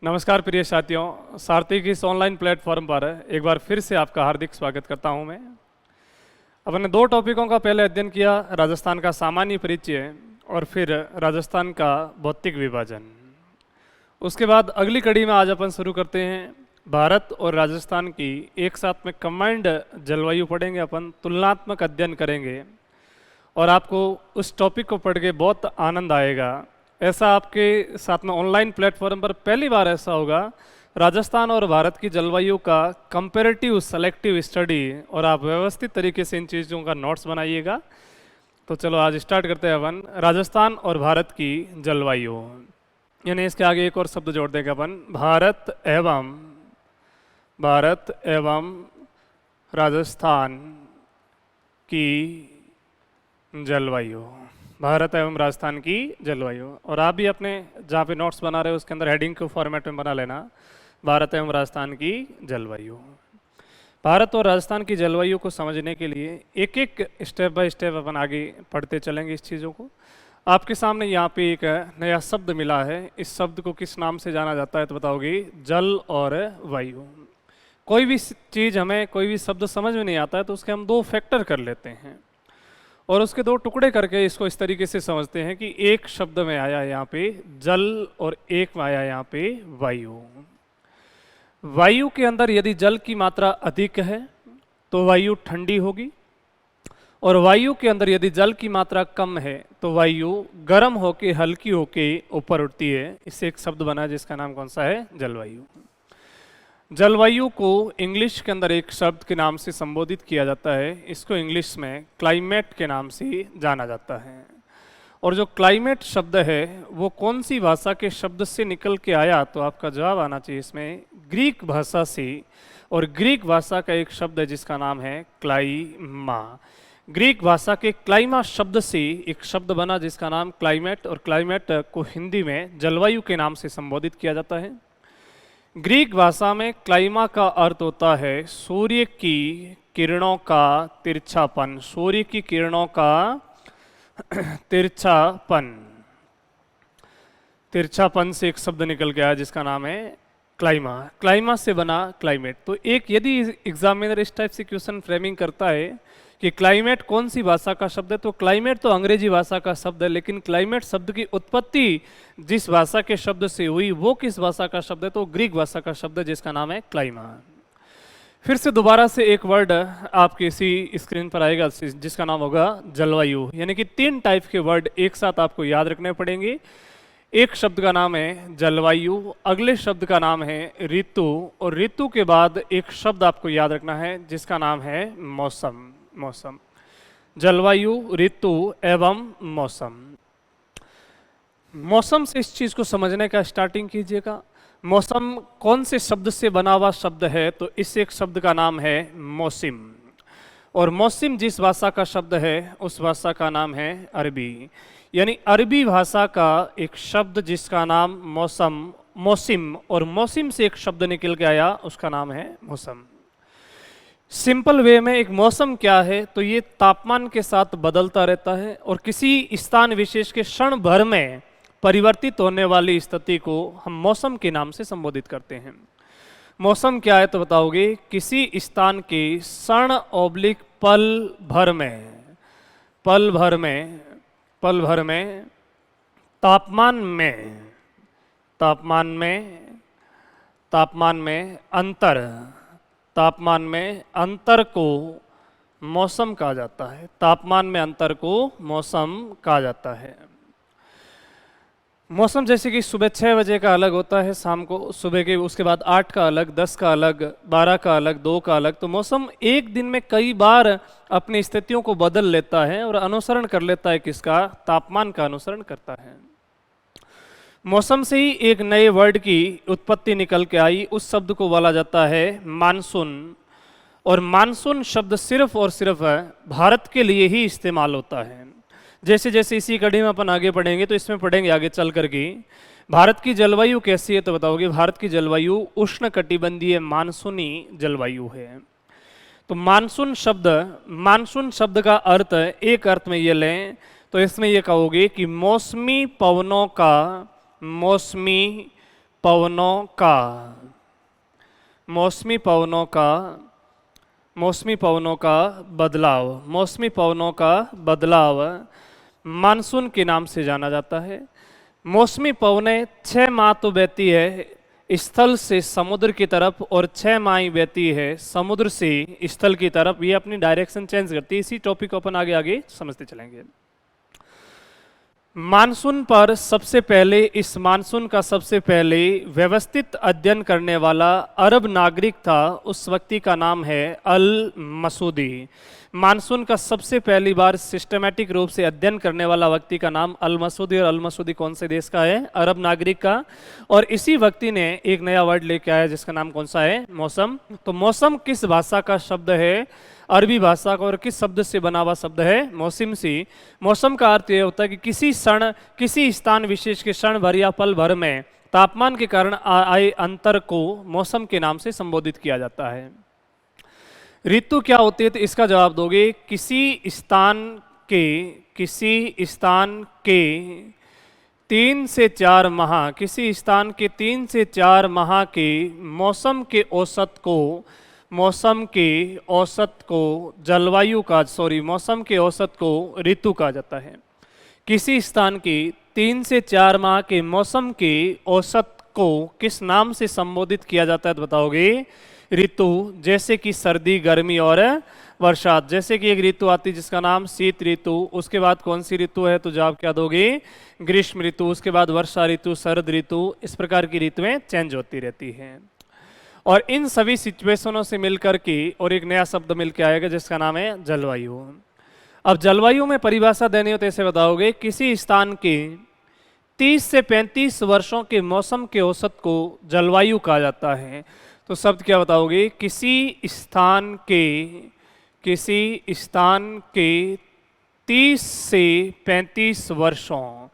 नमस्कार प्रिय साथियों, सारथी की इस ऑनलाइन प्लेटफॉर्म पर एक बार फिर से आपका हार्दिक स्वागत करता हूं मैं। अपने दो टॉपिकों का पहले अध्ययन किया, राजस्थान का सामान्य परिचय और फिर राजस्थान का भौतिक विभाजन। उसके बाद अगली कड़ी में आज अपन शुरू करते हैं भारत और राजस्थान की एक साथ में कंबाइंड जलवायु पढ़ेंगे, अपन तुलनात्मक अध्ययन करेंगे और आपको उस टॉपिक को पढ़ के बहुत आनंद आएगा। ऐसा आपके साथ में ऑनलाइन प्लेटफॉर्म पर पहली बार ऐसा होगा, राजस्थान और भारत की जलवायु का कंपैरेटिव सेलेक्टिव स्टडी, और आप व्यवस्थित तरीके से इन चीज़ों का नोट्स बनाइएगा। तो चलो आज स्टार्ट करते हैं अपन राजस्थान और भारत की जलवायु, यानी इसके आगे एक और शब्द जोड़ देंगे अपन, भारत एवं राजस्थान की जलवायु, भारत एवं राजस्थान की जलवायु। और आप भी अपने जहाँ पे नोट्स बना रहे हो उसके अंदर हेडिंग के फॉर्मेट में बना लेना, भारत एवं राजस्थान की जलवायु। भारत और राजस्थान की जलवायु को समझने के लिए एक एक स्टेप बाय स्टेप अपन आगे पढ़ते चलेंगे इस चीज़ों को। आपके सामने यहाँ पे एक नया शब्द मिला है, इस शब्द को किस नाम से जाना जाता है तो बताओगे, जल और वायु। कोई भी चीज़ हमें, कोई भी शब्द समझ में नहीं आता है तो उसके हम दो फैक्टर कर लेते हैं और उसके दो टुकड़े करके इसको इस तरीके से समझते हैं कि एक शब्द में आया यहाँ पे जल और एक में आया यहाँ पे वायु। वायु के अंदर यदि जल की मात्रा अधिक है तो वायु ठंडी होगी, और वायु के अंदर यदि जल की मात्रा कम है तो वायु गर्म होके हल्की होके ऊपर उठती है। इससे एक शब्द बना जिसका नाम कौन सा है, जलवायु। जलवायु को इंग्लिश के अंदर एक शब्द के नाम से संबोधित किया जाता है, इसको इंग्लिश में क्लाइमेट के नाम से जाना जाता है। और जो क्लाइमेट शब्द है वो कौन सी भाषा के शब्द से निकल के आया, तो आपका जवाब आना चाहिए इसमें ग्रीक भाषा से, और ग्रीक भाषा का एक शब्द है जिसका नाम है क्लाइमा। ग्रीक भाषा के क्लाइमा शब्द से एक शब्द बना जिसका नाम क्लाइमेट, और क्लाइमेट को हिंदी में जलवायु के नाम से संबोधित किया जाता है। ग्रीक भाषा में क्लाइमा का अर्थ होता है सूर्य की किरणों का तिरछापन, सूर्य की किरणों का तिरछापन। तिरछापन से एक शब्द निकल गया जिसका नाम है क्लाइमा, क्लाइमा से बना क्लाइमेट। तो एक यदि एग्जामिनर इस टाइप से क्वेश्चन फ्रेमिंग करता है कि क्लाइमेट कौन सी भाषा का शब्द है, तो क्लाइमेट तो अंग्रेजी भाषा का शब्द है, लेकिन क्लाइमेट शब्द की उत्पत्ति जिस भाषा के शब्द से हुई वो किस भाषा का शब्द है, तो ग्रीक भाषा का शब्द है जिसका नाम है क्लाइमा। फिर से दोबारा से एक वर्ड आपके इसी स्क्रीन पर आएगा जिसका नाम होगा जलवायु, यानी कि तीन टाइप के वर्ड एक साथ आपको याद रखने पड़ेंगे। एक शब्द का नाम है जलवायु, अगले शब्द का नाम है ऋतु, और ऋतु के बाद एक शब्द आपको याद रखना है जिसका नाम है मौसम। मौसम, जलवायु, ऋतु एवं मौसम। मौसम से इस चीज को समझने का स्टार्टिंग कीजिएगा। मौसम कौन से शब्द से बना हुआ शब्द है, तो इस एक शब्द का नाम है मौसिम, और मौसिम जिस भाषा का शब्द है उस भाषा का नाम है अरबी, यानी अरबी भाषा का एक शब्द जिसका नाम मौसम, मौसिम, और मौसिम से एक शब्द निकल के आया उसका नाम है मौसम। सिंपल वे में एक मौसम क्या है, तो ये तापमान के साथ बदलता रहता है और किसी स्थान विशेष के क्षण भर में परिवर्तित होने वाली स्थिति को हम मौसम के नाम से संबोधित करते हैं। मौसम क्या है तो बताओगे, किसी स्थान के क्षण ओब्लिक पल भर में, पल भर में, पल भर में तापमान में, तापमान में, तापमान में अंतर, तापमान में अंतर को मौसम कहा जाता है। तापमान में अंतर को मौसम कहा जाता है। मौसम जैसे कि सुबह 6 बजे का अलग होता है, शाम को सुबह के उसके बाद 8 का अलग, 10 का अलग, 12 का अलग, 2 का अलग। तो मौसम एक दिन में कई बार अपनी स्थितियों को बदल लेता है और अनुसरण कर लेता है किसका, तापमान का अनुसरण करता है। मौसम से ही एक नए वर्ड की उत्पत्ति निकल के आई, उस शब्द को बोला जाता है मानसून, और मानसून शब्द सिर्फ और सिर्फ भारत के लिए ही इस्तेमाल होता है। जैसे जैसे इसी कड़ी में अपन आगे पढ़ेंगे तो इसमें पढ़ेंगे आगे चल करके भारत की जलवायु कैसी है, तो बताओगे भारत की जलवायु उष्ण कटिबंधीय मानसूनी जलवायु है। तो मानसून शब्द का अर्थ एक अर्थ में ये लें तो इसमें ये कहोगे कि मौसमी पवनों का, मौसमी पवनों का, मौसमी पवनों का बदलाव, मौसमी पवनों का बदलाव मानसून के नाम से जाना जाता है। मौसमी पवनें 6 माह तो बहती है स्थल से समुद्र की तरफ और 6 माह ही बहती है समुद्र से स्थल की तरफ। ये अपनी डायरेक्शन चेंज करती है। इसी टॉपिक को अपन आगे आगे समझते चलेंगे। मानसून पर सबसे पहले, इस मानसून का सबसे पहले व्यवस्थित अध्ययन करने वाला अरब नागरिक था। उस व्यक्ति का नाम है अल मसूदी। मानसून का सबसे पहली बार सिस्टमैटिक रूप से अध्ययन करने वाला व्यक्ति का नाम अल मसूदी। और अल मसूदी कौन से देश का है? अरब नागरिक का। और इसी व्यक्ति ने एक नया वर्ड लेके आया जिसका नाम कौन सा है? मौसम। तो मौसम किस भाषा का शब्द है? अरबी भाषा का। और किस शब्द से बना हुआ शब्द है? मौसम से। मौसम का अर्थ यह होता है कि किसी क्षण, किसी स्थान विशेष के क्षण भर या पल भर में तापमान के कारण आए अंतर को मौसम के नाम से संबोधित किया जाता है। ऋतु क्या होती है? तो इसका जवाब दोगे किसी स्थान के 3 से 4 माह, किसी स्थान के 3 से 4 माह के मौसम के औसत को, मौसम के औसत को जलवायु का, मौसम के औसत को ऋतु कहा जाता है। किसी स्थान के 3 से 4 माह के मौसम के औसत को किस नाम से संबोधित किया जाता है? तो बताओगे ऋतु। जैसे कि सर्दी, गर्मी और वर्षात। जैसे कि एक ऋतु आती है जिसका नाम शीत ऋतु, उसके बाद कौन सी ऋतु है? तो जवाब क्या दोगे? ग्रीष्म ऋतु। उसके बाद वर्षा ऋतु, शरद ऋतु। इस प्रकार की ऋतुएं चेंज होती रहती हैं। और इन सभी सिचुएशनों से मिलकर के और एक नया शब्द मिलकर आएगा जिसका नाम है जलवायु। अब जलवायु में परिभाषा देनी हो तो ऐसे बताओगे किसी स्थान के 30 से 35 वर्षों के मौसम के औसत को जलवायु कहा जाता है। तो शब्द क्या बताओगे? किसी स्थान के 30 से 35 वर्षों,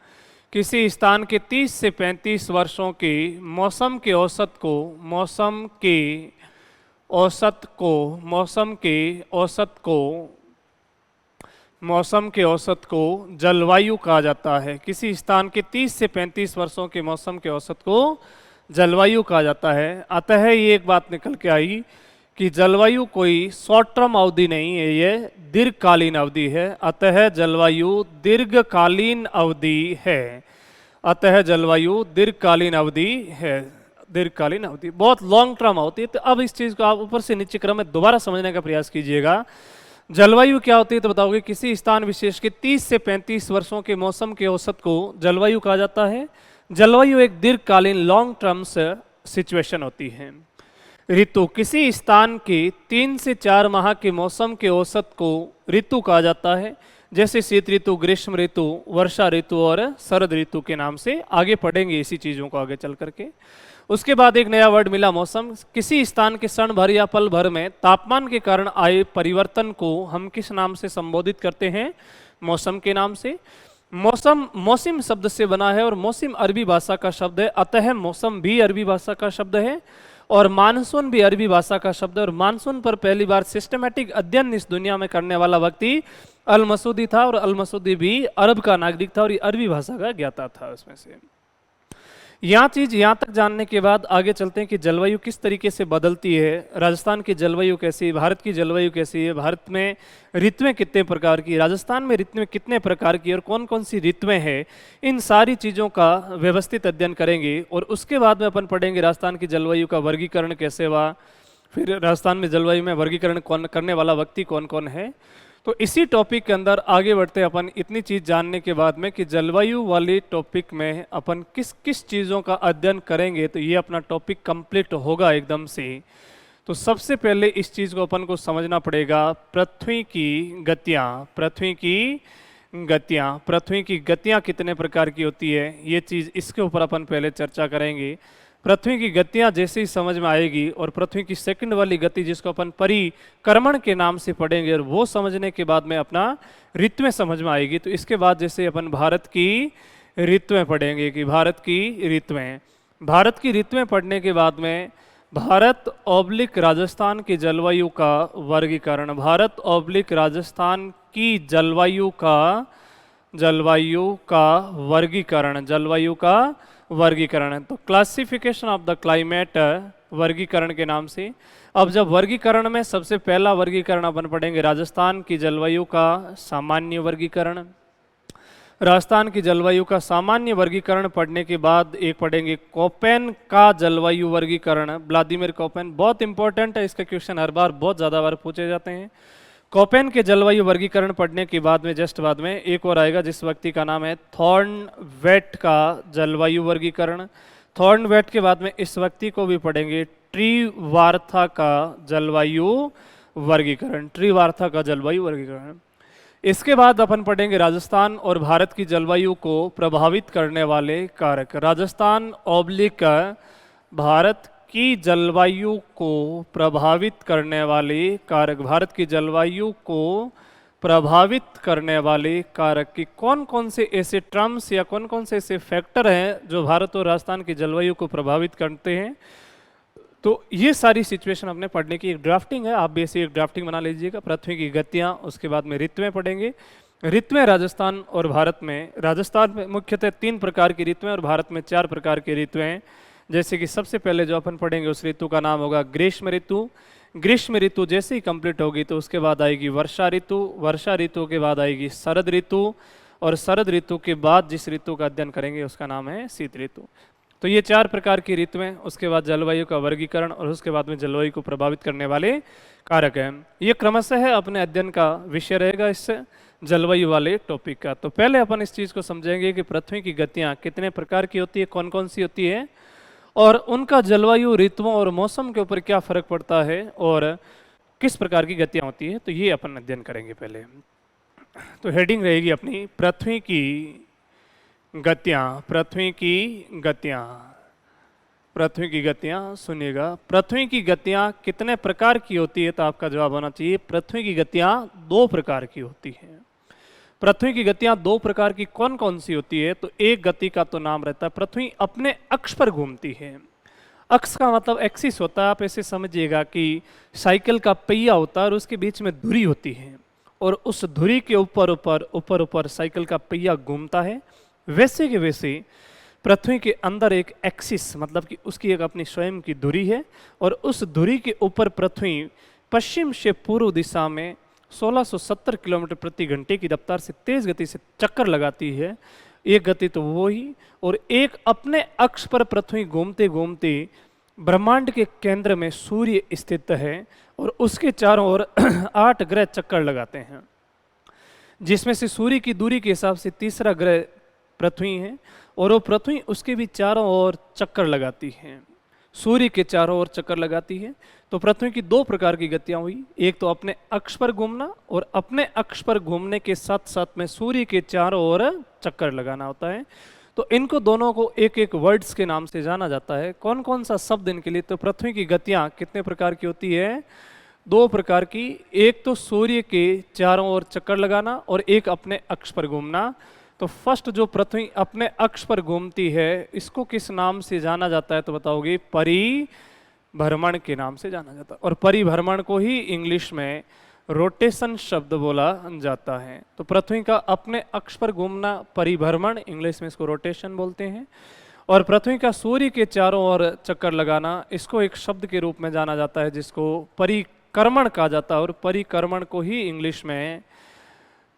किसी स्थान के 30 से 35 वर्षों के मौसम के औसत को, मौसम के औसत को, मौसम के औसत को, मौसम के औसत को जलवायु कहा जाता है। किसी स्थान के 30 से 35 वर्षों के मौसम के औसत को जलवायु कहा जाता है। अतः ये एक बात निकल के आई कि जलवायु कोई शॉर्ट टर्म अवधि नहीं है, ये दीर्घकालीन अवधि है। अतः जलवायु दीर्घकालीन अवधि है। अतः जलवायु दीर्घकालीन अवधि है। दीर्घकालीन अवधि बहुत लॉन्ग टर्म होती है। तो अब इस चीज को आप ऊपर से नीचे क्रम में दोबारा समझने का प्रयास कीजिएगा। जलवायु क्या होती है? तो बताओगे किसी स्थान विशेष के 30 से 35 वर्षों के मौसम के औसत को जलवायु कहा जाता है। जलवायु एक दीर्घकालीन लॉन्ग टर्म सिचुएशन होती है। ऋतु किसी स्थान के 3 से 4 माह के मौसम के औसत को ऋतु कहा जाता है। जैसे शीत ऋतु, ग्रीष्म ऋतु, वर्षा ऋतु और शरद ऋतु के नाम से आगे पढ़ेंगे इसी चीजों को आगे चल करके। उसके बाद एक नया वर्ड मिला मौसम। किसी स्थान के क्षण भर या पल भर में तापमान के कारण आए परिवर्तन को हम किस नाम से संबोधित करते हैं? मौसम के नाम से। मौसम मौसम शब्द से बना है और मौसम अरबी भाषा का शब्द है। अतः मौसम भी अरबी भाषा का शब्द है और मानसून भी अरबी भाषा का शब्द है। और मानसून पर पहली बार सिस्टमैटिक अध्ययन इस दुनिया में करने वाला व्यक्ति अल मसूदी था। और अल मसूदी भी अरब का नागरिक था और ये अरबी भाषा का ज्ञाता था उसमें से। यहाँ तक जानने के बाद आगे चलते हैं कि जलवायु किस तरीके से बदलती है। राजस्थान की जलवायु कैसी है, भारत की जलवायु कैसी है, भारत में ऋतुएं कितने प्रकार की, राजस्थान में ऋतुएं कितने प्रकार की और कौन कौन सी ऋतुएं हैं, इन सारी चीज़ों का व्यवस्थित अध्ययन करेंगे। और उसके बाद में अपन पढ़ेंगे राजस्थान की जलवायु का वर्गीकरण कैसे हुआ, फिर राजस्थान में जलवायु में वर्गीकरण कौन करने वाला व्यक्ति कौन कौन है। तो इसी टॉपिक के अंदर आगे बढ़ते अपन इतनी चीज़ जानने के बाद में कि जलवायु वाले टॉपिक में अपन किस किस चीज़ों का अध्ययन करेंगे तो ये अपना टॉपिक कंप्लीट होगा एकदम से। तो सबसे पहले इस चीज़ को अपन को समझना पड़ेगा पृथ्वी की गतियाँ। पृथ्वी की गतियाँ कितने प्रकार की होती है, ये चीज़ इसके ऊपर अपन पहले चर्चा करेंगे। पृथ्वी की गतियाँ जैसे ही समझ में आएगी और पृथ्वी की सेकंड वाली गति जिसको अपन परिक्रमण के नाम से पढ़ेंगे और वो समझने के बाद में अपना ऋतुएं समझ में आएगी। तो इसके बाद जैसे अपन भारत की ऋतुएं पढ़ेंगे कि भारत की ऋतुएं पढ़ने के बाद में भारत ऑब्लिक राजस्थान की जलवायु का वर्गीकरण, भारत ऑब्लिक राजस्थान की जलवायु का वर्गीकरण, जलवायु का वर्गीकरण। तो क्लासिफिकेशन ऑफ द क्लाइमेट वर्गीकरण के नाम से। अब जब वर्गीकरण में सबसे पहला वर्गीकरण अपन पढ़ेंगे राजस्थान की जलवायु का सामान्य वर्गीकरण। राजस्थान की जलवायु का सामान्य वर्गीकरण पढ़ने के बाद एक पढ़ेंगे कोपेन का जलवायु वर्गीकरण। व्लादिमीर कोपेन बहुत इंपॉर्टेंट है, इसका क्वेश्चन हर बार बहुत ज़्यादा बार पूछे जाते हैं। कोपेन के जलवायु वर्गीकरण पढ़ने के बाद में जस्ट बाद में एक और आएगा जिस व्यक्ति का नाम है थॉर्नवेट का जलवायु वर्गीकरण। थॉर्नवेट के बाद में इस व्यक्ति को भी पढ़ेंगे ट्रीवार्था का जलवायु वर्गीकरण। ट्रीवार्था का जलवायु वर्गीकरण। इसके बाद अपन पढ़ेंगे राजस्थान और भारत की जलवायु को प्रभावित करने वाले कारक। राजस्थान ऑब्लिक भारत की जलवायु को प्रभावित करने वाले कारक। भारत की जलवायु को प्रभावित करने वाले कारक की कौन कौन से ऐसे टर्म्स या कौन कौन से ऐसे फैक्टर हैं जो भारत और राजस्थान की जलवायु को प्रभावित करते हैं। तो ये सारी सिचुएशन अपने पढ़ने की एक ड्राफ्टिंग है, आप भी ऐसी एक ड्राफ्टिंग बना लीजिएगा। पृथ्वी की गतियाँ, उसके बाद में ऋतुएं पढ़ेंगे। ऋतुएं राजस्थान और भारत में, राजस्थान में मुख्यतः 3 प्रकार की ऋतुएं और भारत में 4 प्रकार की ऋतुएं। जैसे कि सबसे पहले जो अपन पढ़ेंगे उस ऋतु का नाम होगा ग्रीष्म ऋतु। ग्रीष्म ऋतु जैसे ही कंप्लीट होगी तो उसके बाद आएगी वर्षा ऋतु। वर्षा ऋतु के बाद आएगी शरद ऋतु और शरद ऋतु के बाद जिस ऋतु का अध्ययन करेंगे उसका नाम है शीत ऋतु। तो ये 4 प्रकार की ऋतुएं, उसके बाद जलवायु का वर्गीकरण और उसके बाद में जलवायु को प्रभावित करने वाले कारक हैं। ये क्रमशः अपने अध्ययन का विषय रहेगा इस जलवायु वाले टॉपिक का। तो पहले अपन इस चीज़ को समझेंगे कि पृथ्वी की गतियाँ कितने प्रकार की होती है, कौन कौन सी होती है और उनका जलवायु ऋतुओं और मौसम के ऊपर क्या फर्क पड़ता है और किस प्रकार की गतियाँ होती है। तो ये अपन अध्ययन करेंगे पहले। तो हेडिंग रहेगी अपनी पृथ्वी की गतियाँ। पृथ्वी की गतियाँ, पृथ्वी की गतियाँ सुनिएगा। पृथ्वी की गतियाँ कितने प्रकार की होती है, तो आपका जवाब होना चाहिए पृथ्वी की गतियाँ 2 प्रकार की होती हैं। पृथ्वी की गतियाँ 2 प्रकार की कौन कौन सी होती है, तो एक गति का तो नाम रहता है पृथ्वी अपने अक्ष पर घूमती है। अक्ष का मतलब एक्सिस होता है, आप ऐसे समझिएगा कि साइकिल का पहिया होता है और उसके बीच में धुरी होती है और उस धुरी के ऊपर ऊपर ऊपर ऊपर साइकिल का पहिया घूमता है। वैसे के वैसे पृथ्वी के अंदर एक एक्सिस मतलब कि उसकी एक अपनी स्वयं की धुरी है और उस धुरी के ऊपर पृथ्वी पश्चिम से पूर्व दिशा में 1670 किलोमीटर प्रति घंटे की रफ्तार से तेज गति से चक्कर लगाती है। एक गति तो वो ही, और एक अपने अक्ष पर पृथ्वी घूमते घूमते ब्रह्मांड के केंद्र में सूर्य स्थित है और उसके चारों ओर 8 ग्रह चक्कर लगाते हैं, जिसमें से सूर्य की दूरी के हिसाब से तीसरा ग्रह पृथ्वी है और वो पृथ्वी उसके भी चारों ओर चक्कर लगाती है, सूर्य के चारों ओर चक्कर लगाती है। तो पृथ्वी की 2 प्रकार की गतियां हुई, एक तो अपने अक्ष पर घूमना और अपने अक्ष पर घूमने के साथ साथ में सूर्य के चारों ओर चक्कर लगाना होता है। तो इनको दोनों को एक एक वर्ड्स के नाम से जाना जाता है। कौन कौन सा शब्द इनके लिए, तो पृथ्वी की गतियां कितने प्रकार की होती है, 2 प्रकार की। एक तो सूर्य के चारों ओर चक्कर लगाना और एक अपने अक्ष पर घूमना। तो फर्स्ट जो पृथ्वी अपने अक्ष पर घूमती है इसको किस नाम से जाना जाता है, तो बताओगे परिभ्रमण के नाम से जाना जाता है। और परिभ्रमण को ही इंग्लिश में रोटेशन शब्द बोला जाता है। तो पृथ्वी का अपने अक्ष पर घूमना परिभ्रमण, इंग्लिश में इसको रोटेशन बोलते हैं। और पृथ्वी का सूर्य के चारों ओर चक्कर लगाना, इसको एक शब्द के रूप में जाना जाता है जिसको परिक्रमण कहा जाता है। और परिक्रमण को ही इंग्लिश में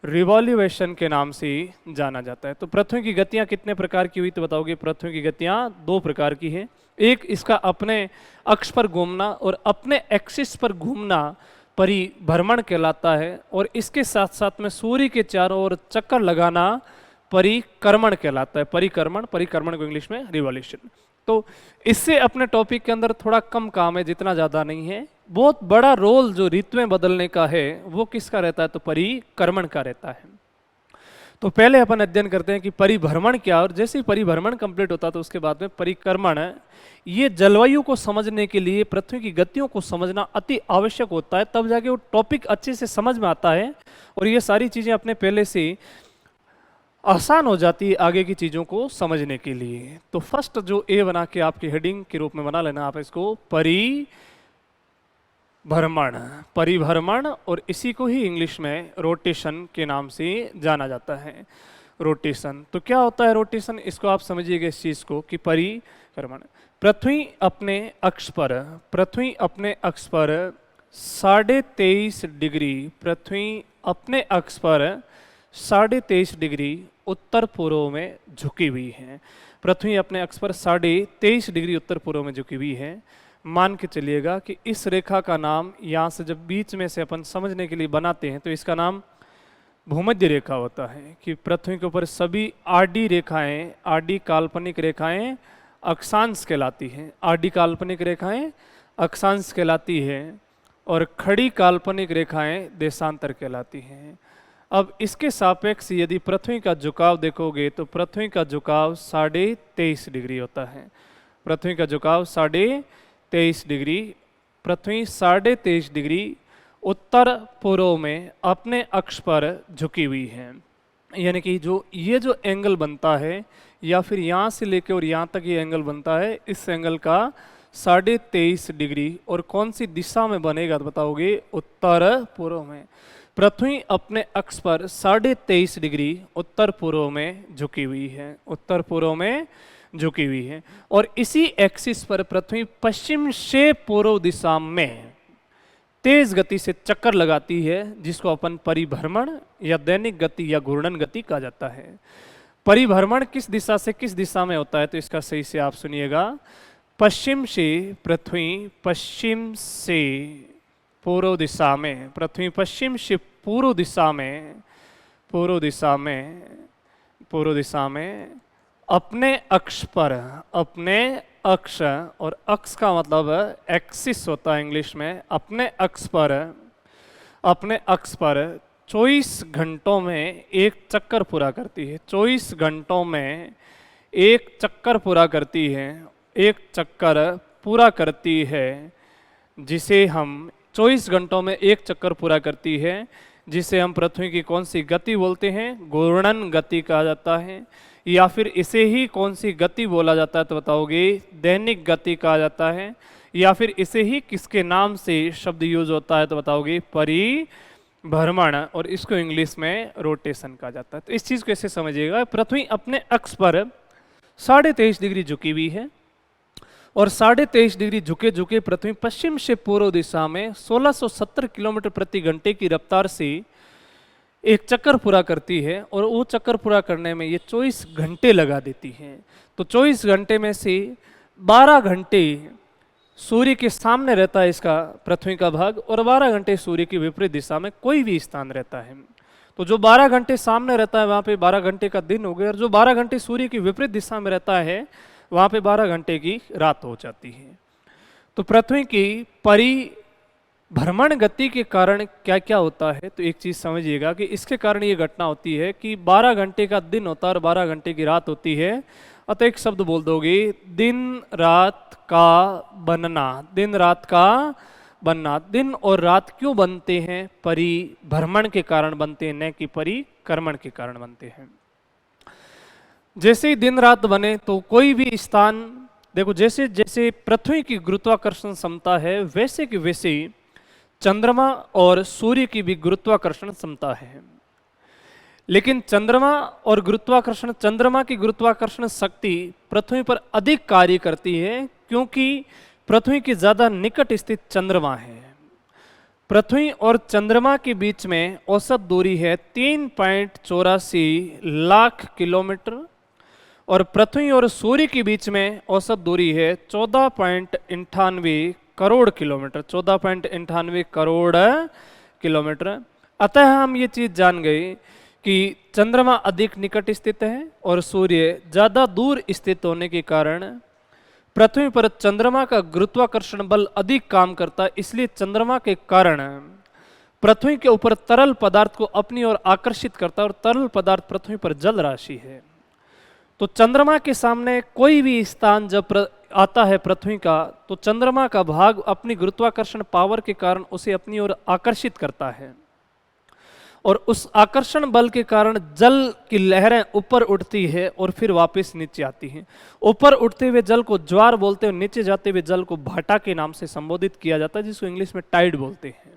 रिवॉल्यूशन के नाम से जाना जाता है। तो पृथ्वी की गतियां कितने प्रकार की हुई, तो बताओगे पृथ्वी की गतियां 2 प्रकार की है। एक इसका अपने अक्ष पर घूमना और अपने एक्सिस पर घूमना परिभ्रमण कहलाता है, और इसके साथ साथ में सूर्य के चारों ओर चक्कर लगाना परिक्रमण कहलाता है। परिक्रमण, परिक्रमण को इंग्लिश में रिवॉल्यूशन। तो इससे अपने टॉपिक के अंदर थोड़ा कम काम है, जितना ज़्यादा नहीं है। बहुत बड़ा रोल जो ऋतुएं बदलने का है वो किसका रहता है, तो परिक्रमण का रहता है। तो पहले अपन अध्ययन करते हैं कि परिभ्रमण क्या, और जैसे ही परिभ्रमण कंप्लीट होता है तो उसके बाद में परिक्रमण। ये जलवायु को समझने के लिए पृथ्वी की गतियों को समझना अति आवश्यक होता है, तब जाके वो टॉपिक अच्छे से समझ में आता है और ये सारी चीज़ें अपने पहले से आसान हो जाती है आगे की चीज़ों को समझने के लिए। तो फर्स्ट जो ए बना के आपकी हेडिंग के रूप में बना लेना आप इसको परिभ्रमण। परिभ्रमण, और इसी को ही इंग्लिश में रोटेशन के नाम से जाना जाता है। रोटेशन। तो क्या होता है रोटेशन, इसको आप समझिएगा इस चीज को कि परिक्रमण। पृथ्वी अपने अक्ष पर 23.5 डिग्री, पृथ्वी अपने अक्ष पर 23.5 डिग्री उत्तर पूर्व में झुकी हुई है। पृथ्वी अपने अक्ष पर 23.5 डिग्री उत्तर पूर्व में झुकी हुई है। मान के चलिएगा कि इस रेखा का नाम, यहाँ से जब बीच में से अपन समझने के लिए बनाते हैं तो इसका नाम भूमध्य रेखा होता है। कि पृथ्वी के ऊपर सभी आडी रेखाएं, आडी काल्पनिक रेखाएं अक्षांश कहलाती हैं। आडी काल्पनिक रेखाएं अक्षांश कहलाती है और खड़ी काल्पनिक रेखाएं देशांतर कहलाती हैं। अब इसके सापेक्ष यदि पृथ्वी का झुकाव देखोगे तो पृथ्वी का झुकाव 23.5 डिग्री होता है। पृथ्वी का झुकाव 23.5 डिग्री, पृथ्वी 23.5 डिग्री उत्तर पूर्व में अपने अक्ष पर झुकी हुई है। यानी कि ये जो एंगल बनता है, या फिर यहाँ से लेकर और यहाँ तक ये एंगल बनता है, इस एंगल का 23.5 डिग्री और कौन सी दिशा में बनेगा तो बताओगे, उत्तर पूर्व में। पृथ्वी अपने अक्ष पर 23.5 डिग्री उत्तर पूर्व में झुकी हुई है, उत्तर पूर्व में झुकी हुई है। और इसी एक्सिस पर पृथ्वी पश्चिम से पूर्व दिशा में तेज गति से चक्कर लगाती है, जिसको अपन परिभ्रमण या दैनिक गति या घूर्णन गति कहा जाता है। परिभ्रमण किस दिशा से किस दिशा में होता है तो इसका सही से आप सुनिएगा। पश्चिम से पृथ्वी, पश्चिम से पूर्व दिशा में, पृथ्वी पश्चिम से पूर्व दिशा में, पूर्व दिशा में, पूर्व दिशा में अपने अक्ष पर, अपने अक्ष, और अक्ष का मतलब एक्सिस होता है इंग्लिश में, अपने अक्ष पर, अपने अक्ष पर 24 घंटों में एक चक्कर पूरा करती है। 24 घंटों में एक चक्कर पूरा करती है, एक चक्कर पूरा करती है, जिसे हम 24 घंटों में एक चक्कर पूरा करती है, जिसे हम पृथ्वी की कौन सी गति बोलते हैं, घूर्णन गति कहा जाता है। या फिर इसे ही कौन सी गति बोला जाता है तो बताओगे, दैनिक गति कहा जाता है। या फिर इसे ही किसके नाम से शब्द यूज होता है तो बताओगे, परिभ्रमण, और इसको इंग्लिश में रोटेशन कहा जाता है। तो इस चीज को ऐसे समझिएगा, पृथ्वी अपने अक्ष पर 23.5 डिग्री झुकी हुई है और 23.5 डिग्री झुके झुके पृथ्वी पश्चिम से पूर्व दिशा में 1670 किलोमीटर प्रति घंटे की रफ्तार से एक चक्कर पूरा करती है। और वो चक्कर पूरा करने में ये 24 घंटे लगा देती है। तो 24 घंटे में से 12 घंटे सूर्य के सामने रहता है इसका पृथ्वी का भाग, और 12 घंटे सूर्य की विपरीत दिशा में कोई भी स्थान रहता है। तो जो 12 घंटे सामने रहता है वहाँ पे 12 घंटे का दिन हो गया, और जो 12 घंटे सूर्य की विपरीत दिशा में रहता है वहाँ पे 12 घंटे की रात हो जाती है। तो पृथ्वी की परिभ्रमण गति के कारण क्या क्या होता है तो एक चीज समझिएगा कि इसके कारण ये घटना होती है कि 12 घंटे का दिन होता है और 12 घंटे की रात होती है। अतः एक शब्द बोल दोगे, दिन रात का बनना, दिन रात का बनना। दिन और रात क्यों बनते हैं? परिभ्रमण के कारण बनते हैं, न कि परिक्रमण के कारण बनते हैं। जैसे ही दिन रात बने तो कोई भी स्थान, देखो जैसे जैसे पृथ्वी की गुरुत्वाकर्षण क्षमता है वैसे कि वैसे चंद्रमा और सूर्य की भी गुरुत्वाकर्षण क्षमता है। लेकिन चंद्रमा और गुरुत्वाकर्षण, चंद्रमा की गुरुत्वाकर्षण शक्ति पृथ्वी पर अधिक कार्य करती है क्योंकि पृथ्वी के ज्यादा निकट स्थित चंद्रमा है। पृथ्वी और चंद्रमा के बीच में औसत दूरी है 3.84 लाख किलोमीटर, और पृथ्वी और सूर्य के बीच में औसत दूरी है 14.98 करोड़ किलोमीटर, 14.98 करोड़ किलोमीटर। अतः हम ये चीज जान गए कि चंद्रमा अधिक निकट स्थित है और सूर्य ज्यादा दूर स्थित होने के कारण पृथ्वी पर चंद्रमा का गुरुत्वाकर्षण बल अधिक काम करता है। इसलिए चंद्रमा के कारण पृथ्वी के ऊपर तरल पदार्थ को अपनी ओर आकर्षित करता है, और तरल पदार्थ पृथ्वी पर जल राशि है। तो चंद्रमा के सामने कोई भी स्थान जब आता है पृथ्वी का, तो चंद्रमा का भाग अपनी गुरुत्वाकर्षण पावर के कारण उसे अपनी ओर आकर्षित करता है, और उस आकर्षण बल के कारण जल की लहरें ऊपर उठती है और फिर वापस नीचे आती हैं। ऊपर उठते हुए जल को ज्वार बोलते हैं, नीचे जाते हुए जल को भाटा के नाम से संबोधित किया जाता है, जिसको इंग्लिश में टाइड बोलते हैं।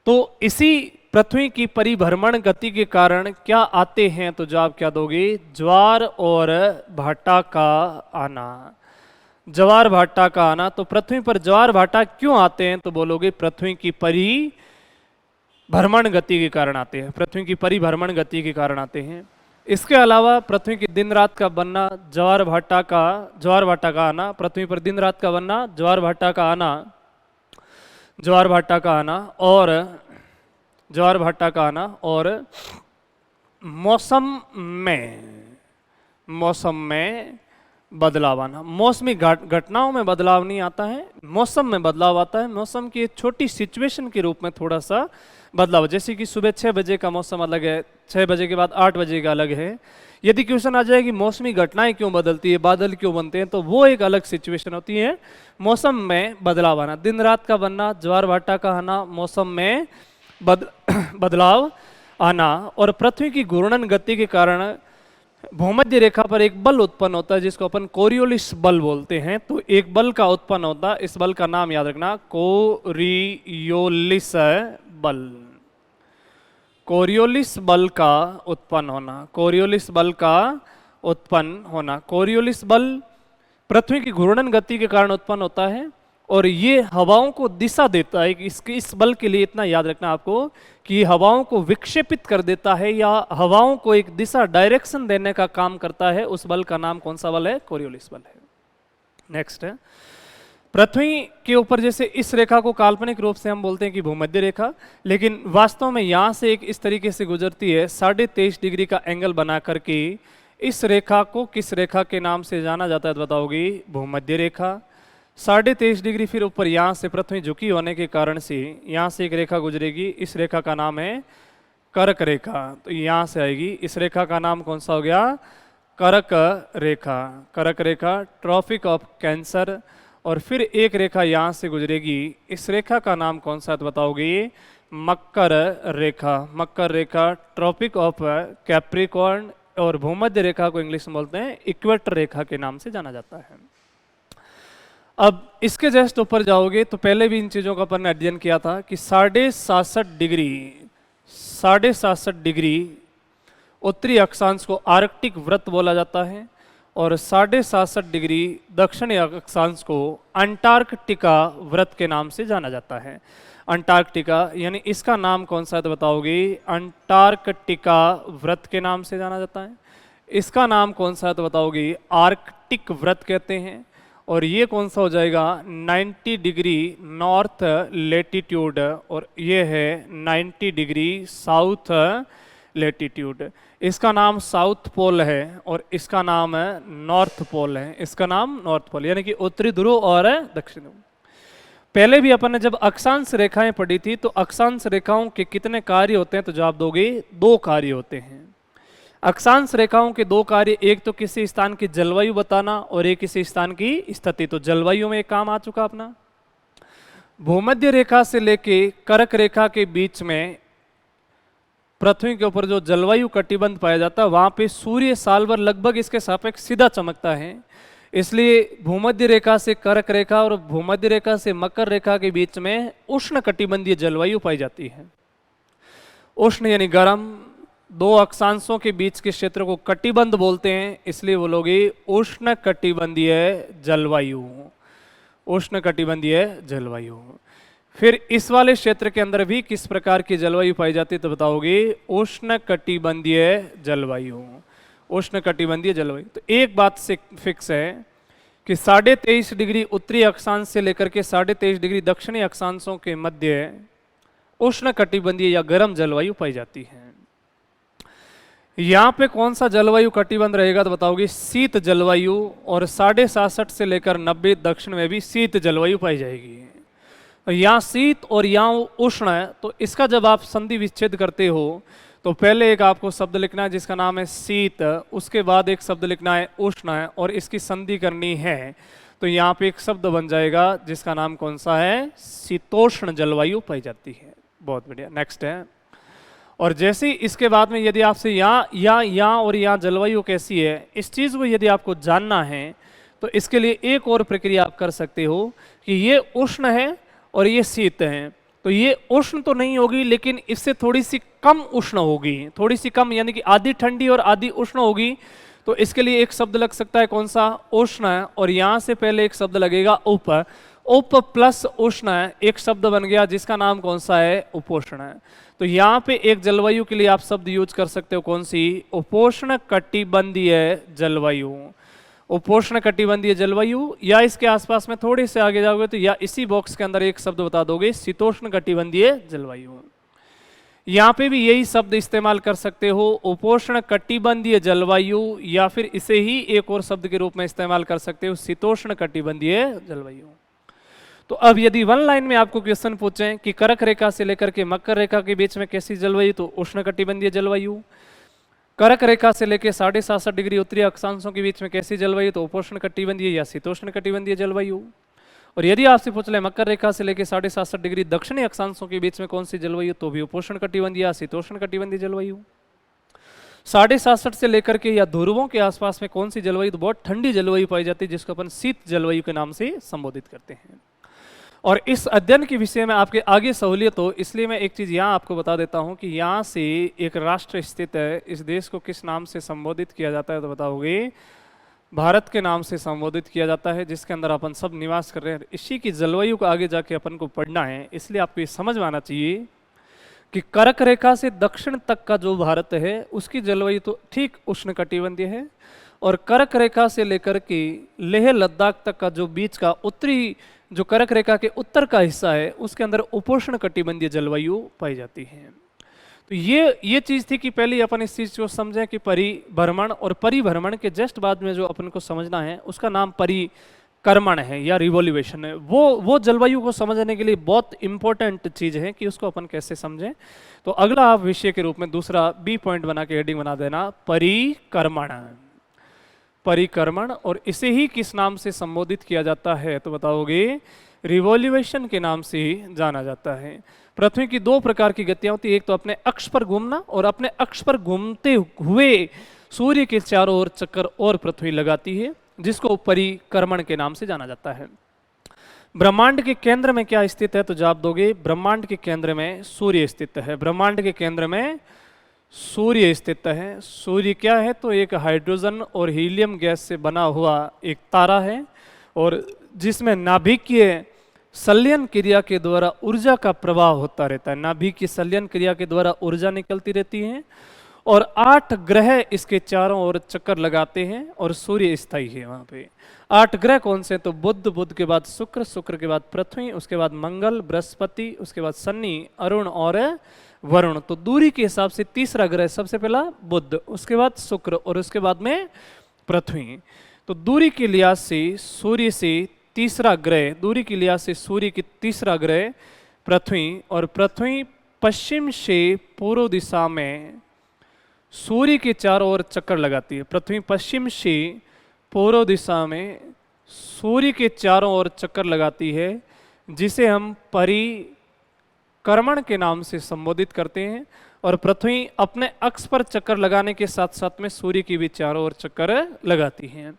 तो इसी पृथ्वी की परिभ्रमण गति के कारण क्या आते हैं, तो जवाब क्या दोगे, ज्वार और भाटा का आना। ज्वार भाटा का आना, तो पृथ्वी पर ज्वार भाटा क्यों आते हैं, तो बोलोगे पृथ्वी की परिभ्रमण गति के कारण आते हैं, पृथ्वी की परिभ्रमण गति के कारण आते हैं। इसके अलावा पृथ्वी की दिन रात का बनना, ज्वार भाटा का आना, पृथ्वी पर दिन रात का बनना, ज्वार भाटा का आना, ज्वार भाटा का आना और मौसम में बदलाव आना। मौसमी घटनाओं में बदलाव नहीं आता है, मौसम में बदलाव आता है। मौसम की एक छोटी सिचुएशन के रूप में थोड़ा सा बदलाव, जैसे कि सुबह 6 बजे का मौसम अलग है, 6 बजे के बाद 8 बजे का अलग है। यदि क्वेश्चन आ जाए कि मौसमी घटनाएं क्यों बदलती है, बादल क्यों बनते हैं, तो वो एक अलग सिचुएशन होती है। मौसम में बदलाव आना, दिन रात का बनना, ज्वार भाटा का आना, मौसम में बदलाव आना। और पृथ्वी की घूर्णन गति के कारण भूमध्य रेखा पर एक बल उत्पन्न होता है जिसको अपन कोरियोलिस बल बोलते हैं। तो एक बल का उत्पन्न होता है, इस बल का नाम याद रखना, कोरियोलिस बल। कोरियोलिस बल का उत्पन्न होना, कोरियोलिस बल का उत्पन्न होना। कोरियोलिस बल पृथ्वी की घूर्णन गति के कारण उत्पन्न होता है और ये हवाओं को दिशा देता है। कि इस बल के लिए इतना याद रखना आपको कि हवाओं को विक्षेपित कर देता है या हवाओं को एक दिशा, डायरेक्शन देने का काम करता है। उस बल का नाम कौन सा बल है, कोरियोलिस बल है। नेक्स्ट है, पृथ्वी के ऊपर जैसे इस रेखा को काल्पनिक रूप से हम बोलते हैं कि भूमध्य रेखा, लेकिन वास्तव में यहाँ से एक इस तरीके से गुजरती है 23.5 डिग्री का एंगल बना करके। इस रेखा को किस रेखा के नाम से जाना जाता है, तो बताओगी भूमध्य रेखा। 23.5 डिग्री फिर ऊपर यहाँ से पृथ्वी झुकी होने के कारण से यहाँ से एक रेखा गुजरेगी, इस रेखा का नाम है कर्क रेखा। तो यहाँ से आएगी, इस रेखा का नाम कौन सा हो गया, कर्क रेखा। कर्क रेखा, ट्रॉपिक ऑफ कैंसर। और फिर एक रेखा यहाँ से गुजरेगी, इस रेखा का नाम कौन सा है, तो बताओगे मकर रेखा। मकर रेखा, ट्रॉपिक ऑफ कैप्रिकॉर्न। और भूमध्य रेखा को इंग्लिश में बोलते हैं इक्वेटर रेखा के नाम से जाना जाता है। अब इसके जस्ट ऊपर जाओगे तो पहले भी इन चीज़ों का अपन ने अध्ययन किया था कि 67.5 डिग्री उत्तरी अक्षांश को आर्कटिक वृत्त बोला जाता है और 67.5 डिग्री दक्षिणी अक्षांश को अंटार्कटिका वृत्त के नाम से जाना जाता है। अंटार्कटिका यानी इसका नाम कौन सा है, तो बताओगे अंटार्कटिका वृत्त के नाम से जाना जाता है। इसका नाम कौन सा है, तो बताओगे आर्कटिक वृत्त कहते हैं। और ये कौन सा हो जाएगा, 90 डिग्री नॉर्थ लेटीट्यूड और ये है 90 डिग्री साउथ लेटीट्यूड। इसका नाम साउथ पोल है और इसका नाम नॉर्थ पोल है। इसका नाम नॉर्थ पोल यानी कि उत्तरी ध्रुव और दक्षिण ध्रुव। पहले भी अपन ने जब अक्षांश रेखाएं पढ़ी थी तो अक्षांश रेखाओं के कितने कार्य होते हैं, तो जवाब दोगे 2 कार्य होते हैं। अक्षांश रेखाओं के 2 कार्य, एक तो किसी स्थान की जलवायु बताना और एक किसी स्थान की स्थिति। तो जलवायु में एक काम आ चुका अपना। भूमध्य रेखा से लेके कर्क रेखा के बीच में पृथ्वी के ऊपर जो जलवायु कटिबंध पाया जाता है वहां पे सूर्य साल भर लगभग इसके सापेक्ष सीधा चमकता है। इसलिए भूमध्य रेखा से कर्क रेखा और भूमध्य रेखा से मकर रेखा के बीच में उष्ण कटिबंधीय जलवायु पाई जाती है। उष्ण यानी गर्म, 2 अक्षांशों के बीच के क्षेत्र को कटिबंध बोलते हैं, इसलिए बोलोगे उष्ण कटिबंधीय जलवायु। उष्ण कटिबंधीय जलवायु। फिर इस वाले क्षेत्र के अंदर भी किस प्रकार की जलवायु पाई जाती है, तो बताओगे उष्ण कटिबंधीय जलवायु। उष्ण कटिबंधीय जलवायु। तो एक बात से फिक्स है कि 23.5 डिग्री उत्तरी अक्षांश से लेकर के 23.5 डिग्री दक्षिणी अक्षांशों के मध्य उष्ण कटिबंधीय या गर्म जलवायु पाई जाती है। यहाँ पे कौन सा जलवायु कटिबंध रहेगा, तो बताओगे शीत जलवायु। और 67.5 से लेकर 90 दक्षिण में भी शीत जलवायु पाई जाएगी। यहाँ शीत और यहाँ उष्ण है, तो इसका जब आप संधि विच्छेद करते हो तो पहले एक आपको शब्द लिखना है जिसका नाम है शीत, उसके बाद एक शब्द लिखना है उष्ण है और इसकी संधि करनी है। तो यहाँ पे एक शब्द बन जाएगा जिसका नाम कौन सा है, शीतोष्ण जलवायु पाई जाती है। बहुत बढ़िया। नेक्स्ट है, और जैसे ही इसके बाद में यदि आपसे यहाँ और यहाँ जलवायु कैसी है, इस चीज़ को यदि आपको जानना है तो इसके लिए एक और प्रक्रिया आप कर सकते हो कि ये उष्ण है और ये शीत है। तो ये उष्ण तो नहीं होगी, लेकिन इससे थोड़ी सी कम उष्ण होगी, थोड़ी सी कम, यानी कि आधी ठंडी और आधी उष्ण होगी। तो इसके लिए एक शब्द लग सकता है, कौन सा? उष्ण। और यहां से पहले एक शब्द लगेगा उप। उप प्लस उष्ण एक शब्द बन गया, जिसका नाम कौन सा है? उपोष्ण। तो यहाँ पे एक जलवायु के लिए आप शब्द यूज कर सकते हो, कौन सी? उपोष्ण कटिबंधीय जलवायु। उपोष्ण कटिबंधीय जलवायु, या इसके आसपास में थोड़े से आगे जाओगे तो या इसी बॉक्स के अंदर एक शब्द बता दोगे, शीतोष्ण कटिबंधीय जलवायु। यहाँ पे भी यही शब्द इस्तेमाल कर सकते हो, उपोष्ण कटिबंधीय जलवायु, या फिर इसे ही एक और शब्द के रूप में इस्तेमाल कर सकते हो, शीतोष्ण कटिबंधीय जलवायु। तो अब यदि वन लाइन में आपको क्वेश्चन पूछें कि कर्क रेखा से लेकर के मकर रेखा के बीच में कैसी जलवायु, तो उष्ण कटिबंधीय जलवायु। कर्क रेखा से लेकर 67.5 डिग्री उत्तरी अक्षांशों के बीच में कैसी जलवायु, तो उपोष्ण कटिबंधीय या शीतोष्ण कटिबंधीय जलवायु। और यदि आपसे पूछ ले मकर रेखा से लेकर 67.5 डिग्री दक्षिणी अक्षांशों के बीच में कौन सी जलवायु, तो भी उपोष्ण कटिबंधीय या शीतोष्ण कटिबंधीय जलवायु। 67.5 से लेकर के या ध्रुवों के आसपास में कौन सी जलवायु, तो बहुत ठंडी जलवायु पाई जाती है, जिसको अपन शीत जलवायु के नाम से संबोधित करते हैं। और इस अध्ययन के विषय में आपके आगे सहूलियत हो, इसलिए मैं एक चीज़ यहाँ आपको बता देता हूँ कि यहाँ से एक राष्ट्र स्थित है, इस देश को किस नाम से संबोधित किया जाता है, तो बताओगे भारत के नाम से संबोधित किया जाता है, जिसके अंदर अपन सब निवास कर रहे हैं। इसी की जलवायु को आगे जाके अपन को पढ़ना है, इसलिए आपको ये समझ में आना चाहिए कि कर्क रेखा से दक्षिण तक का जो भारत है उसकी जलवायु तो ठीक उष्ण कटिबंधीय है, और कर्क रेखा से लेकर के लेह लद्दाख तक का जो बीच का उत्तरी, जो कर्क रेखा के उत्तर का हिस्सा है, उसके अंदर उपोष्ण कटिबंधीय जलवायु पाई जाती है। तो ये चीज थी कि पहले अपन इस चीज को समझें कि परिभ्रमण, और परिभ्रमण के जस्ट बाद में जो अपन को समझना है उसका नाम परिक्रमण है या रिवोल्यूशन है। वो जलवायु को समझने के लिए बहुत इंपॉर्टेंट चीज है कि उसको अपन कैसे समझें। तो अगला आप विषय के रूप में दूसरा बी पॉइंट बना के हेडिंग बना देना, परिक्रमण। परिक्रमण, और इसे ही किस नाम से संबोधित किया जाता है, तो बताओगे रिवोल्यूशन के नाम से ही जाना जाता है। पृथ्वी की दो प्रकार की गतियां होती है, एक तो अपने अक्ष पर घूमना, और अपने अक्ष पर घूमते हुए सूर्य के चारों ओर चक्कर और पृथ्वी लगाती है, जिसको परिक्रमण के नाम से जाना जाता है। ब्रह्मांड के केंद्र में क्या स्थित है, तो जवाब दोगे ब्रह्मांड के केंद्र में सूर्य स्थित है। ब्रह्मांड के केंद्र में सूर्य स्थित है। सूर्य क्या है, तो एक हाइड्रोजन और हीलियम गैस से बना हुआ एक तारा है, और जिसमें नाभिकीय संलयन क्रिया के द्वारा ऊर्जा का प्रवाह होता रहता है। नाभिकीय संलयन क्रिया के द्वारा ऊर्जा निकलती रहती है, और 8 ग्रह इसके चारों ओर चक्कर लगाते हैं, और सूर्य स्थायी है वहां पे। 8 ग्रह कौन से, तो बुध, बुध के बाद शुक्र, शुक्र के बाद पृथ्वी, उसके बाद मंगल, बृहस्पति, उसके बाद शनि, अरुण और वरुण। तो दूरी के हिसाब से तीसरा ग्रह सबसे पहला बुध, उसके बाद शुक्र, और उसके बाद में पृथ्वी। तो दूरी के लिहाज से सूर्य से तीसरा ग्रह, दूरी के लिहाज से सूर्य की तीसरा ग्रह पृथ्वी, और पृथ्वी पश्चिम से पूर्व दिशा में सूर्य के चारों ओर चक्कर लगाती है। पृथ्वी पश्चिम से पूर्व दिशा में सूर्य के चारों ओर चक्कर लगाती है, जिसे हम परिक्रमण के नाम से संबोधित करते हैं। और पृथ्वी अपने अक्ष पर चक्कर लगाने के साथ साथ में सूर्य की भी चारों ओर चक्कर लगाती है।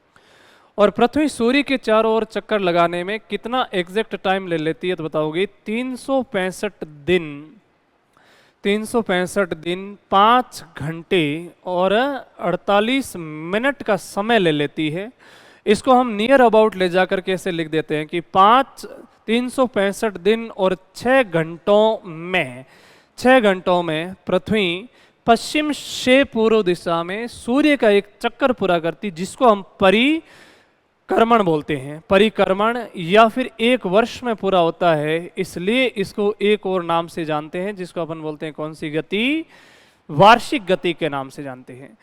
और पृथ्वी सूर्य के चारों ओर चक्कर लगाने में कितना एग्जैक्ट टाइम ले लेती है, तो बताओगे 365 दिन। 365 दिन 5 घंटे और 48 मिनट का समय ले लेती है। इसको हम नियर अबाउट ले जाकर के ऐसे लिख देते हैं कि 365 दिन और 6 घंटों में, 6 घंटों में पृथ्वी पश्चिम से पूर्व दिशा में सूर्य का एक चक्कर पूरा करती, जिसको हम परिक्रमण बोलते हैं। परिक्रमण या फिर 1 वर्ष में पूरा होता है, इसलिए इसको एक और नाम से जानते हैं, जिसको अपन बोलते हैं कौन सी गति, वार्षिक गति के नाम से जानते हैं।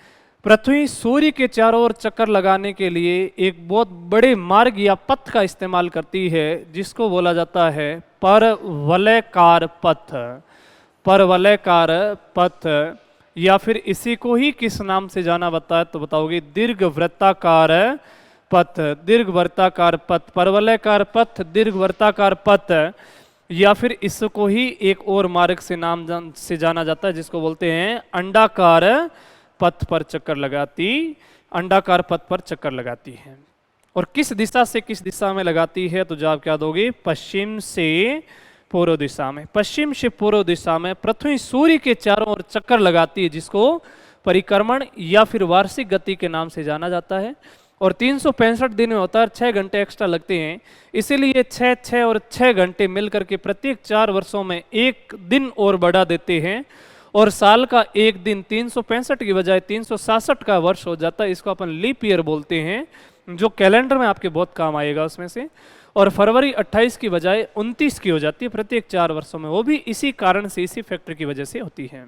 पृथ्वी सूर्य के चारों ओर चक्कर लगाने के लिए एक बहुत बड़े मार्ग या पथ का इस्तेमाल करती है, जिसको बोला जाता है परवलयकार पथ। परवलयकार पथ, या फिर इसी को ही किस नाम से जाना जाता है, तो बताओगे दीर्घवृत्ताकार पथ। दीर्घवृत्ताकार पथ, परवलयकार पथ, दीर्घवृत्ताकार पथ, या फिर इसको ही एक और मार्ग से नाम से जाना जाता है, जिसको बोलते हैं अंडाकार पथ पर चक्कर लगाती, अंडाकार पथ पर चक्कर लगाती है। और किस दिशा से किस दिशा में लगाती है, तो जवाब क्या दोगे, पश्चिम से पूर्व दिशा में, पश्चिम से पूर्व दिशा में पृथ्वी सूर्य के चारों ओर चक्कर लगाती है, जिसको परिक्रमण या फिर वार्षिक गति के नाम से जाना जाता है। और 365 दिन में होता है, 6 घंटे एक्स्ट्रा लगते हैं। इसीलिए 6 और 6 घंटे मिलकर के प्रत्येक 4 वर्षों में एक दिन और बढ़ा देते हैं, और साल का एक दिन 365 की बजाय 367 का वर्ष हो जाता है। इसको अपन लीप ईयर बोलते हैं, जो कैलेंडर में आपके बहुत काम आएगा उसमें से। और फरवरी 28 की बजाय 29 की हो जाती है प्रत्येक 4 वर्षों में, वो भी इसी कारण से, इसी फैक्टर की वजह से होती है।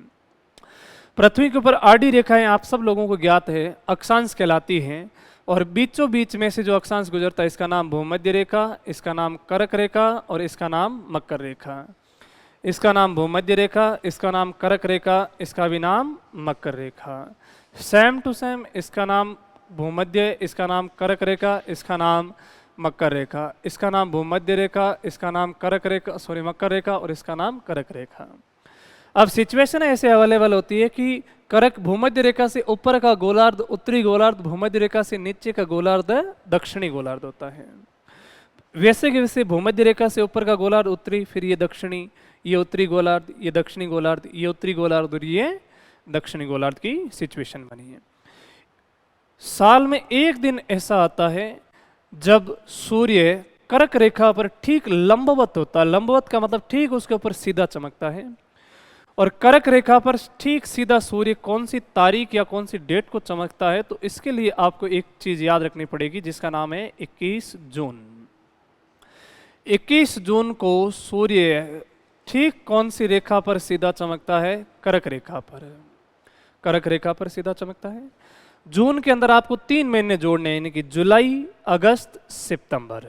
पृथ्वी के ऊपर आड़ी रेखाएं आप सब लोगों को ज्ञात है, अक्षांश कहलाती हैं। और बीचों बीच में से जो अक्षांश गुजरता है, इसका नाम भूमध्य रेखा, इसका नाम कर्क रेखा और इसका नाम मकर रेखा। इसका नाम भूमध्य रेखा, इसका नाम कर्क रेखा, इसका भी नाम मकर रेखा। सेम टू सेम, इसका नाम भूमध्य, इसका नाम कर्क रेखा, इसका नाम मकर रेखा, इसका नाम भूमध्य रेखा, इसका नाम कर्क रेखा, सॉरी मकर रेखा, और इसका नाम कर्क रेखा। अब सिचुएशन ऐसे अवेलेबल होती है कि कर्क भूमध्य रेखा से ऊपर का गोलार्ध उत्तरी गोलार्ध, भूमध्य रेखा से नीचे का गोलार्ध दक्षिणी गोलार्ध होता है। वैसे के वैसे भूमध्य रेखा से ऊपर का गोलार्ध उत्तरी, फिर ये दक्षिणी, ये उत्तरी गोलार्ध, ये दक्षिणी गोलार्ध, ये उत्तरी गोलार्ध और ये दक्षिणी गोलार्ध की सिचुएशन बनी है। साल में एक दिन ऐसा आता है जब सूर्य कर्क रेखा पर ठीक लंबवत होता है। लंबवत का मतलब ठीक उसके ऊपर सीधा चमकता है। और कर्क रेखा पर ठीक सीधा सूर्य कौन सी तारीख या कौन सी डेट को चमकता है, तो इसके लिए आपको एक चीज याद रखनी पड़ेगी, जिसका नाम है 21 जून। 21 जून को सूर्य ठीक कौन सी रेखा पर सीधा चमकता है? कर्क रेखा पर। कर्क रेखा पर सीधा चमकता है। जून के अंदर आपको 3 महीने जोड़ने हैं, यानी कि जुलाई, अगस्त, सितंबर।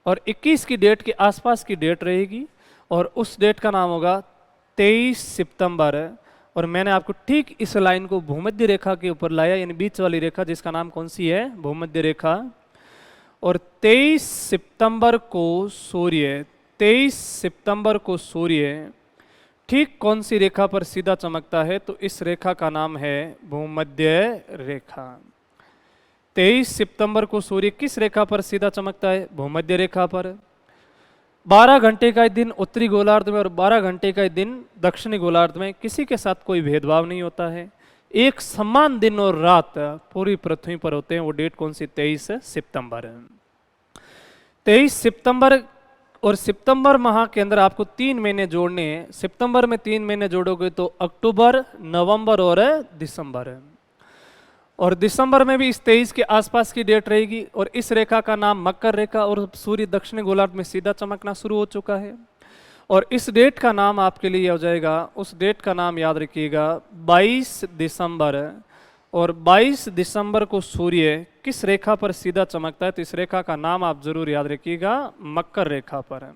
और 21 की डेट के आसपास की डेट रहेगी, और उस डेट का नाम होगा 23 सितंबर। और मैंने आपको ठीक इस लाइन को भूमध्य रेखा के ऊपर लाया, यानी बीच वाली रेखा, जिसका नाम कौन सी है? भूमध्य रेखा। और 23 सितंबर को सूर्य, 23 सितंबर को सूर्य ठीक कौन सी रेखा पर सीधा चमकता है? तो इस रेखा का नाम है भूमध्य रेखा। 23 सितंबर को सूर्य किस रेखा पर सीधा चमकता है? भूमध्य रेखा पर। 12 घंटे का दिन उत्तरी गोलार्ध में और 12 घंटे का दिन दक्षिणी गोलार्ध में, किसी के साथ कोई भेदभाव नहीं होता है। एक समान दिन और रात पूरी पृथ्वी पर होते हैं। वो डेट कौन सी? 23 सितंबर। 23 सितंबर और सितंबर माह के अंदर आपको 3 महीने जोड़ने हैं। सितंबर में 3 महीने जोड़ोगे तो अक्टूबर, नवंबर और दिसंबर। और दिसंबर में भी इस 23 के आसपास की डेट रहेगी। और इस रेखा का नाम मकर रेखा, और सूर्य दक्षिणी गोलार्ध में सीधा चमकना शुरू हो चुका है। और इस डेट का नाम आपके लिए हो जाएगा, उस डेट का नाम याद रखिएगा, 22 दिसंबर। और 22 दिसंबर को सूर्य किस रेखा पर सीधा चमकता है? तो इस रेखा का नाम आप जरूर याद रखिएगा, मकर रेखा पर।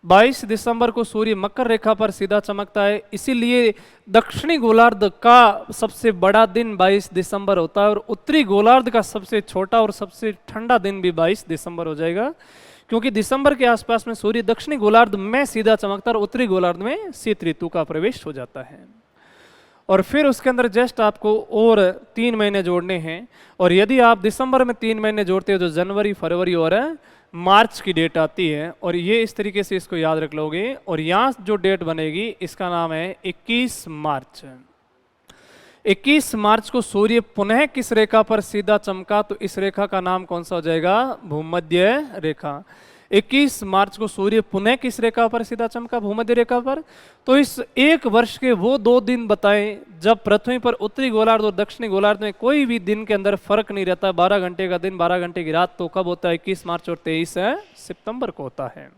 22 दिसंबर को सूर्य मकर रेखा पर सीधा चमकता है। इसीलिए दक्षिणी गोलार्ध का सबसे बड़ा दिन 22 दिसंबर होता है, और उत्तरी गोलार्ध का सबसे छोटा और सबसे ठंडा दिन भी 22 दिसंबर हो जाएगा, क्योंकि दिसंबर के आसपास में सूर्य दक्षिणी गोलार्ध में सीधा चमकता है और उत्तरी गोलार्ध में शीत ऋतु का प्रवेश हो जाता है। और फिर उसके अंदर जस्ट आपको और 3 महीने जोड़ने हैं। और यदि आप दिसंबर में 3 महीने जोड़ते हो तो जनवरी, फरवरी और मार्च की डेट आती है। और ये इस तरीके से इसको याद रख लोगे। और यहाँ जो डेट बनेगी इसका नाम है 21 मार्च। 21 मार्च को सूर्य पुनः किस रेखा पर सीधा चमका? तो इस रेखा का नाम कौन सा हो जाएगा? भूमध्य रेखा। 21 मार्च को सूर्य पुनः किस रेखा पर सीधा चमका? भूमध्य रेखा पर। तो इस एक वर्ष के वो 2 दिन बताएं जब पृथ्वी पर उत्तरी गोलार्ध और दक्षिणी गोलार्ध में कोई भी दिन के अंदर फर्क नहीं रहता। 12 घंटे का दिन, 12 घंटे की रात। तो कब होता है? 21 मार्च और 23 सितंबर को होता है।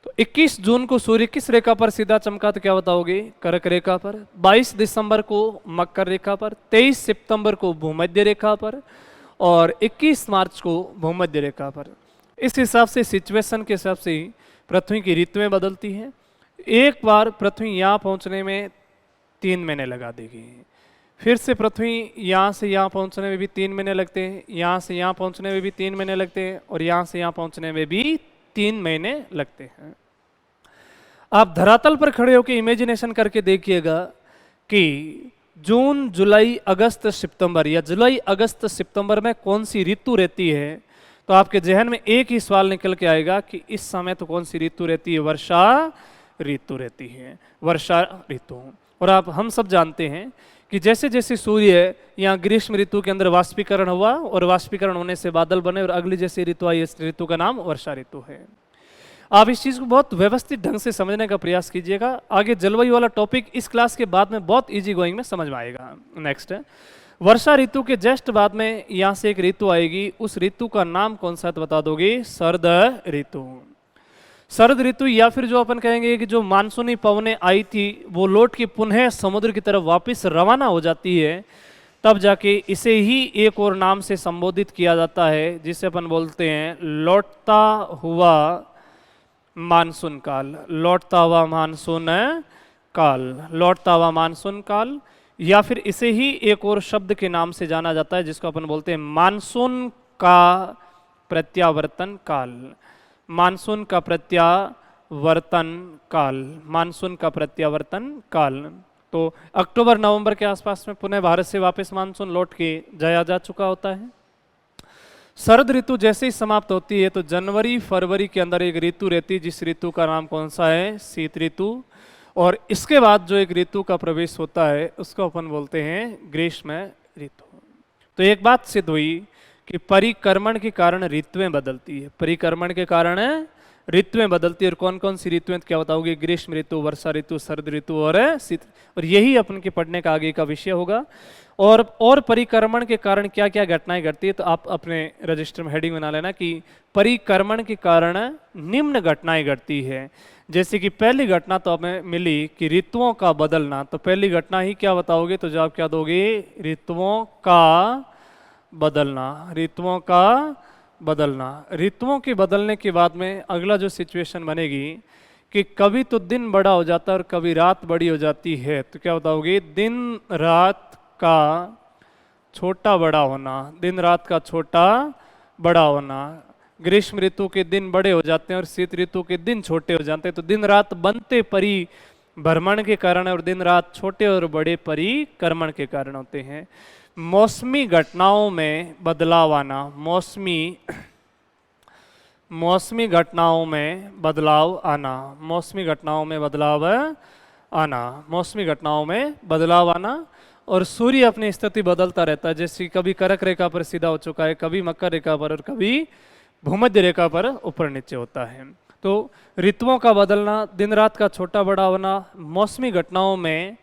तो 21 जून को सूर्य किस रेखा पर सीधा चमका? तो क्या बताओगे? कर्क रेखा पर। 22 दिसंबर को मकर रेखा पर। 23 सितंबर को भूमध्य रेखा पर। और 21 मार्च को भूमध्य रेखा पर। इस हिसाब से, सिचुएशन के हिसाब से पृथ्वी की ऋतुएं बदलती हैं। एक बार पृथ्वी यहाँ पहुँचने में 3 महीने लगा देगी। फिर से पृथ्वी यहाँ से यहाँ पहुँचने में भी 3 महीने लगते हैं। यहाँ से यहाँ पहुँचने में भी 3 महीने लगते हैं। और यहाँ से यहाँ पहुँचने में भी 3 महीने लगते हैं। आप धरातल पर खड़े होकर इमेजिनेशन करके देखिएगा कि जून, जुलाई, अगस्त, सितंबर, या जुलाई, अगस्त, सितंबर में कौन सी ऋतु रहती है। तो आपके जहन में एक ही सवाल निकल के आएगा कि इस समय तो कौन सी ऋतु रहती है? वर्षा ऋतु रहती है, वर्षा ऋतु। और हम सब जानते हैं कि जैसे जैसे सूर्य यहाँ ग्रीष्म ऋतु के अंदर वाष्पीकरण हुआ और वाष्पीकरण होने से बादल बने और अगली जैसी ऋतु आई, इस ऋतु का नाम वर्षा ऋतु है। आप इस चीज़ को बहुत व्यवस्थित ढंग से समझने का प्रयास कीजिएगा, आगे जलवायु वाला टॉपिक इस क्लास के बाद में बहुत इजी गोइंग में समझ में आएगा। नेक्स्ट है वर्षा ऋतु के जस्ट बाद में यहाँ से एक ऋतु आएगी, उस ऋतु का नाम कौन सा तो बता दोगे? शरद ऋतु। शरद ऋतु या फिर जो अपन कहेंगे कि जो मानसूनी पवनें आई थी वो लौट के पुनः समुद्र की तरफ वापस रवाना हो जाती है, तब जाके इसे ही एक और नाम से संबोधित किया जाता है जिसे अपन बोलते हैं लौटता हुआ मानसून काल। लौटता हुआ मानसून काल, लौटता हुआ मानसून काल, या फिर इसे ही एक और शब्द के नाम से जाना जाता है जिसको अपन बोलते हैं मानसून का प्रत्यावर्तन काल। मानसून का प्रत्यावर्तन काल, मानसून का प्रत्यावर्तन काल। तो अक्टूबर नवंबर के आसपास में पुनः भारत से वापस मानसून लौट के जाया जा चुका होता है। शरद ऋतु जैसे ही समाप्त होती है तो जनवरी फरवरी के अंदर एक ऋतु रहती है जिस ऋतु का नाम कौन सा है? शीत ऋतु। और इसके बाद जो एक ऋतु का प्रवेश होता है उसको अपन बोलते हैं ग्रीष्म ऋतु। तो एक बात सिद्ध हुई कि परिक्रमण के कारण ऋतुएं बदलती है, परिक्रमण के कारण ऋतुएं बदलती है। और कौन कौन सी ऋतुएं क्या बताओगे? ग्रीष्म ऋतु, वर्षा ऋतु, शरद ऋतु और शीत। और यही अपन के पढ़ने का आगे का विषय होगा। और परिक्रमण के कारण क्या क्या घटनाएं घटती है, तो आप अपने रजिस्टर में हेडिंग बना लेना कि परिक्रमण के कारण निम्न घटनाएं घटती है। जैसे कि पहली घटना तो हमें मिली कि ऋतुओं का बदलना। तो पहली घटना ही क्या बताओगे? तो जवाब क्या दोगे? ऋतुओं का बदलना, ऋतुओं का बदलना। ऋतुओं के बदलने के बाद में अगला जो सिचुएशन बनेगी कि कभी तो दिन बड़ा हो जाता है और कभी रात बड़ी हो जाती है। तो क्या बताओगे? दिन रात का छोटा बड़ा होना, दिन रात का छोटा बड़ा होना। ग्रीष्म ऋतु के दिन बड़े हो जाते हैं और शीत ऋतु के दिन छोटे हो जाते हैं। तो दिन रात बनते परिभ्रमण के कारण और दिन रात छोटे और बड़े परिक्रमण के कारण होते हैं। मौसमी घटनाओं में बदलाव आना, मौसमी घटनाओं में बदलाव आना, मौसमी घटनाओं में बदलाव आना, मौसमी घटनाओं में बदलाव आना। और सूर्य अपनी स्थिति बदलता रहता है, जैसे कभी कर्क रेखा पर सीधा हो चुका है, कभी मकर रेखा पर और कभी भूमध्य रेखा पर ऊपर नीचे होता है। तो ऋतुओं का बदलना, दिन रात का छोटा बड़ा होना, मौसमी घटनाओं में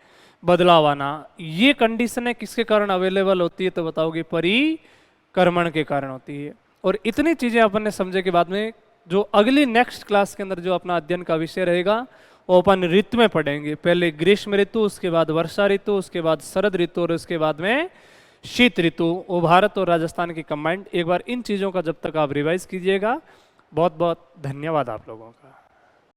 बदलाव आना, ये कंडीशनें किसके कारण अवेलेबल होती है? तो बताओगे परिक्रमण के कारण होती है। और इतनी चीजें अपन ने समझे के बाद में जो अगली नेक्स्ट क्लास के अंदर जो अपना अध्ययन का विषय रहेगा वो अपन ऋतु में पढ़ेंगे। पहले ग्रीष्म ऋतु, उसके बाद वर्षा ऋतु, उसके बाद शरद ऋतु और उसके बाद में शीत ऋतु। वो भारत और राजस्थान की कंबाइंड। एक बार इन चीज़ों का जब तक आप रिवाइज कीजिएगा। बहुत बहुत धन्यवाद आप लोगों का।